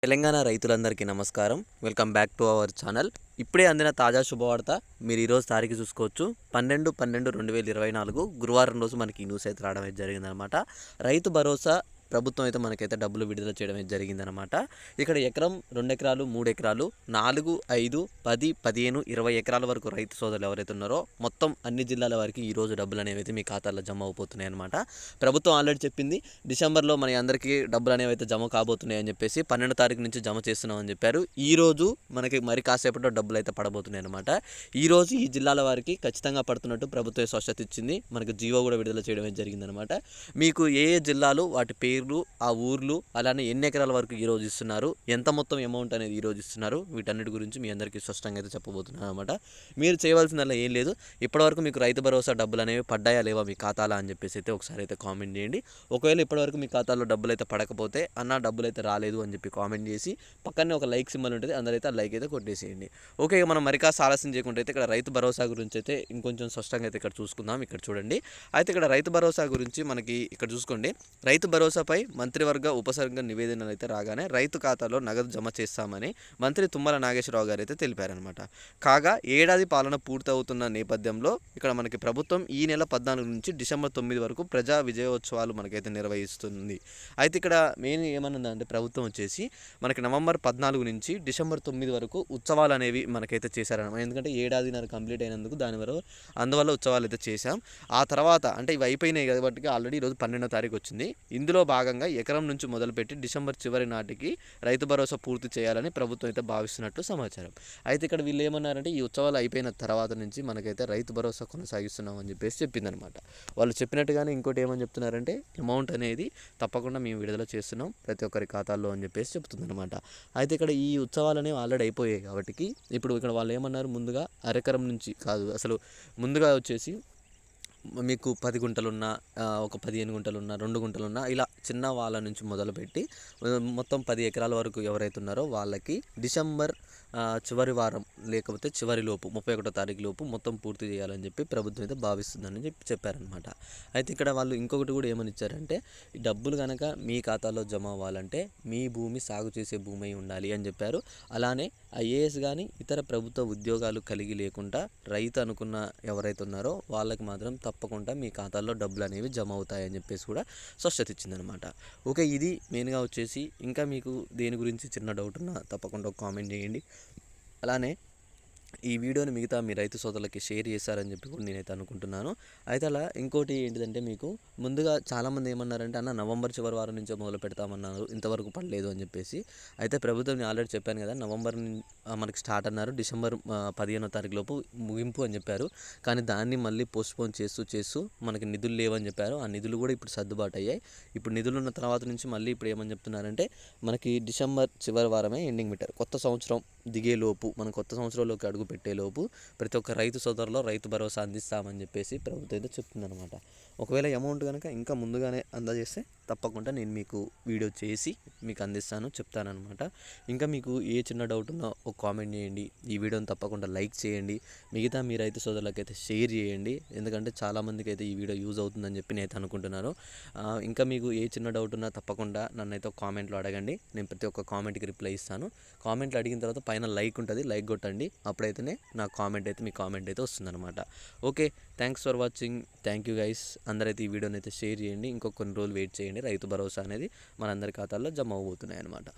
తెలంగాణ రైతులందరికీ నమస్కారం. Welcome back to our channel. ఇప్పుడే అందిన తాజా శుభవార్త. మీరు ఈరోజు తారీఖు చూసుకోవచ్చు. 12/12/2024 గురువారం రోజు మనకి ఈ న్యూస్ అయితే రావడం అయితే జరిగిందనమాట. రైతు భరోసా ప్రభుత్వం అయితే మనకైతే డబ్బులు విడుదల చేయడం అయితే జరిగిందనమాట. ఇక్కడ ఎకరం, 2 ఎకరాలు, 3 ఎకరాలు, 4, 5, 10, 15, 20 ఎకరాల వరకు రైతు సోదరులు ఎవరైతే ఉన్నారో మొత్తం అన్ని జిల్లాల వరకు ఈరోజు డబ్బులు అనేవి అయితే మీ ఖాతాల్లో జమ అవబోతున్నాయి అనమాట. ప్రభుత్వం ఆల్రెడీ చెప్పింది డిసెంబర్లో మన అందరికీ డబ్బులు అనేవి అయితే జమ కాబోతున్నాయి అని చెప్పేసి 12 తారీఖు నుంచి జమ చేస్తున్నామని చెప్పారు. ఈరోజు మనకి మరి కాసేపట్లో డబ్బులు అయితే పడబోతున్నాయి అనమాట. ఈరోజు ఈ జిల్లాల వారికి ఖచ్చితంగా పడుతున్నట్టు ప్రభుత్వం స్పష్టత ఇచ్చింది. మనకు జీవో కూడా విడుదల చేయడం జరిగిందనమాట. మీకు ఏ జిల్లాలు, వాటి పేర్లు, ఆ ఊర్లు, అలానే ఎన్ని ఎకరాల వరకు ఈరోజు ఇస్తున్నారు, ఎంత మొత్తం అమౌంట్ అనేది ఈరోజు ఇస్తున్నారు, వీటన్నిటి గురించి మీ అందరికీ స్పష్టంగా అయితే చెప్పబోతున్నాను అనమాట. మీరు చేయవలసిందల్లా ఏం లేదు. ఇప్పటివరకు మీకు రైతు భరోసా డబ్బులు అనేవి పడ్డాయా లేవా మీ ఖాతాలో అని చెప్పేసి అయితే ఒకసారి అయితే కామెంట్ చేయండి. ఒకవేళ ఇప్పటివరకు మీ ఖాతాలో డబ్బులు అయితే పడకపోతే అన్న డబ్బులు అయితే రాలేదు అని చెప్పి కామెంట్ చేసి పక్కనే ఒక లైక్ సింబల్ ఉంటుంది, అందరైతే ఆ లైక్ అయితే కొట్టేసేయండి. ఓకే, మనం మరి కాస్త ఆలస్యం చేయకుండా అయితే ఇక్కడ రైతు భరోసా గురించి అయితే ఇంకొంచెం స్పష్టంగా అయితే ఇక్కడ చూసుకుందాం. ఇక్కడ చూడండి. అయితే ఇక్కడ రైతు భరోసా గురించి మనకి ఇక్కడ చూసుకోండి. రైతు భరోసాపై మంత్రివర్గ ఉపసర్గ నివేదనలు అయితే రాగానే రైతు ఖాతాలో నగదు జమ చేస్తామని మంత్రి తుమ్మల నాగేశ్వరరావు గారు అయితే తెలిపారనమాట. కాగా ఏడాది పాలన పూర్తవుతున్న నేపథ్యంలో ఇక్కడ మనకి ప్రభుత్వం ఈ నెల 14 నుంచి డిసెంబర్ 9 వరకు ప్రజా విజయోత్సవాలు మనకైతే నిర్వహిస్తుంది. అయితే ఇక్కడ మెయిన్ ఏమన్నదంటే ప్రభుత్వం వచ్చేసి మనకి నవంబర్ 14 నుంచి డిసెంబర్ 9 వరకు ఉత్సవాలు అనేవి మనకైతే చేశారనమాట. ఎందుకంటే ఏడాదిన్నర కంప్లీట్ అయినందుకు అందువల్ల ఉత్సవాలు అయితే చేశాం. ఆ తర్వాత అంటే ఇవి అయిపోయినాయి కాబట్టి ఆల్రెడీ ఈరోజు 12వ తారీఖు వచ్చింది. ఇందులో భాగంగా ఎకరం నుంచి మొదలుపెట్టి డిసెంబర్ చివరి నాటికి రైతు భరోసా పూర్తి చేయాలని ప్రభుత్వం అయితే భావిస్తున్నట్టు సమాచారం. అయితే ఇక్కడ వీళ్ళు ఏమన్నారంటే ఈ ఉత్సవాలు అయిపోయిన తర్వాత నుంచి మనకైతే రైతు భరోసా కొనసాగిస్తున్నాం అని చెప్పేసి చెప్పిందనమాట. వాళ్ళు చెప్పినట్టుగానే ఇంకోటి ఏమని చెప్తున్నారంటే అమౌంట్ అనేది తప్పకుండా మేము విడుదల చేస్తున్నాం ప్రతి ఒక్కరి ఖాతాల్లో అని చెప్పేసి చెప్తుందనమాట. అయితే ఇక్కడ ఈ ఉత్సవాలు అనేవి ఆల్రెడీ అయిపోయాయి కాబట్టి ఇప్పుడు ఇక్కడ వాళ్ళు ఏమన్నారు, ముందుగా అరెకరం నుంచి కాదు, అసలు ముందుగా వచ్చేసి మీకు 10 గుంటలున్నా, ఒక 15 గుంటలున్నా, 2 గుంటలున్నా, ఇలా చిన్న వాళ్ళ నుంచి మొదలుపెట్టి మొత్తం 10 ఎకరాల వరకు ఎవరైతే ఉన్నారో వాళ్ళకి డిసెంబర్ చివరి వారం లేకపోతే చివరిలోపు 31వ తారీఖు లోపు మొత్తం పూర్తి చేయాలని చెప్పి ప్రభుత్వం అయితే భావిస్తుందని చెప్పారనమాట. అయితే ఇక్కడ వాళ్ళు ఇంకొకటి కూడా ఏమని ఇచ్చారంటే ఈ డబ్బులు కనుక మీ ఖాతాలో జమ అవ్వాలంటే మీ భూమి సాగు చేసే భూమి అయి ఉండాలి అని చెప్పారు. అలానే ఐఏఎస్ కానీ ఇతర ప్రభుత్వ ఉద్యోగాలు కలిగి లేకుండా రైతు అనుకున్న ఎవరైతే ఉన్నారో వాళ్ళకి మాత్రం తప్పకుండా మీ ఖాతాల్లో డబ్బులు అనేవి జమ అవుతాయని చెప్పేసి కూడా స్పష్టత ఇచ్చిందనమాట. ఓకే, ఇది మెయిన్గా వచ్చేసి. ఇంకా మీకు దేని గురించి చిన్న డౌట్ ఉన్నా తప్పకుండా ఒక కామెంట్ చేయండి. అలానే ఈ వీడియోని మిగతా మీ రైతు సోదరులకి షేర్ చేశారని చెప్పి కూడా నేనైతే అనుకుంటున్నాను. అయితే అలా ఇంకోటి ఏంటిదంటే మీకు ముందుగా చాలామంది ఏమన్నారంటే అన్న నవంబర్ చివరి వారం నుంచే మొదలు పెడతామన్నారు, ఇంతవరకు పడలేదు అని చెప్పేసి. అయితే ప్రభుత్వం నేను ఆల్రెడీ చెప్పాను కదా, నవంబర్ మనకి స్టార్ట్ అన్నారు, డిసెంబర్ 15వ తారీఖు లోపు ముగింపు అని చెప్పారు. కానీ దాన్ని మళ్ళీ పోస్ట్పోన్ చేస్తూ మనకి నిధులు లేవని చెప్పారు. ఆ నిధులు కూడా ఇప్పుడు సర్దుబాటు అయ్యాయి. ఇప్పుడు నిధులు ఉన్న తర్వాత నుంచి మళ్ళీ ఇప్పుడు ఏమని చెప్తున్నారంటే మనకి డిసెంబర్ చివరి వారమే ఎండింగ్ పెట్టారు. కొత్త సంవత్సరం దిగేలోపు, మన కొత్త సంవత్సరంలోకి అడుగు పెట్టేలోపు ప్రతి ఒక్క రైతు సోదరులో రైతు భరోసా అందిస్తామని చెప్పేసి ప్రభుత్వం అయితే చెప్తుందనమాట. ఒకవేళ అమౌంట్ కనుక ఇంకా ముందుగానే అందజేస్తే తప్పకుండా నేను మీకు వీడియో చేసి మీకు అందిస్తాను, చెప్తానమాట. ఇంకా మీకు ఏ చిన్న డౌట్ ఉన్నా ఒక కామెంట్ చేయండి. ఈ వీడియోని తప్పకుండా లైక్ చేయండి. మిగతా మీ రైతు సోదరులకైతే షేర్ చేయండి. ఎందుకంటే చాలామందికి అయితే ఈ వీడియో యూజ్ అవుతుందని చెప్పి నేనైతే అనుకుంటున్నాను. ఇంకా మీకు ఏ చిన్న డౌట్ ఉన్నా తప్పకుండా నన్ను అయితే ఒక కామెంట్లో అడగండి. నేను ప్రతి ఒక్క కామెంట్కి రిప్లై ఇస్తాను. కామెంట్లు అడిగిన తర్వాత పైన లైక్ ఉంటుంది, లైక్ కొట్టండి. అప్పుడైతేనే నా కామెంట్ అయితే వస్తుందన్నమాట. Okay, thanks for watching. Thank you guys. అందరైతే ఈ వీడియోని అయితే షేర్ చేయండి. ఇంకో కొన్ని రోజులు వెయిట్ చేయండి. రైతు భరోసా అనేది మనందరి ఖాతాల్లో జమ అవబోతున్నాయి అన్నమాట.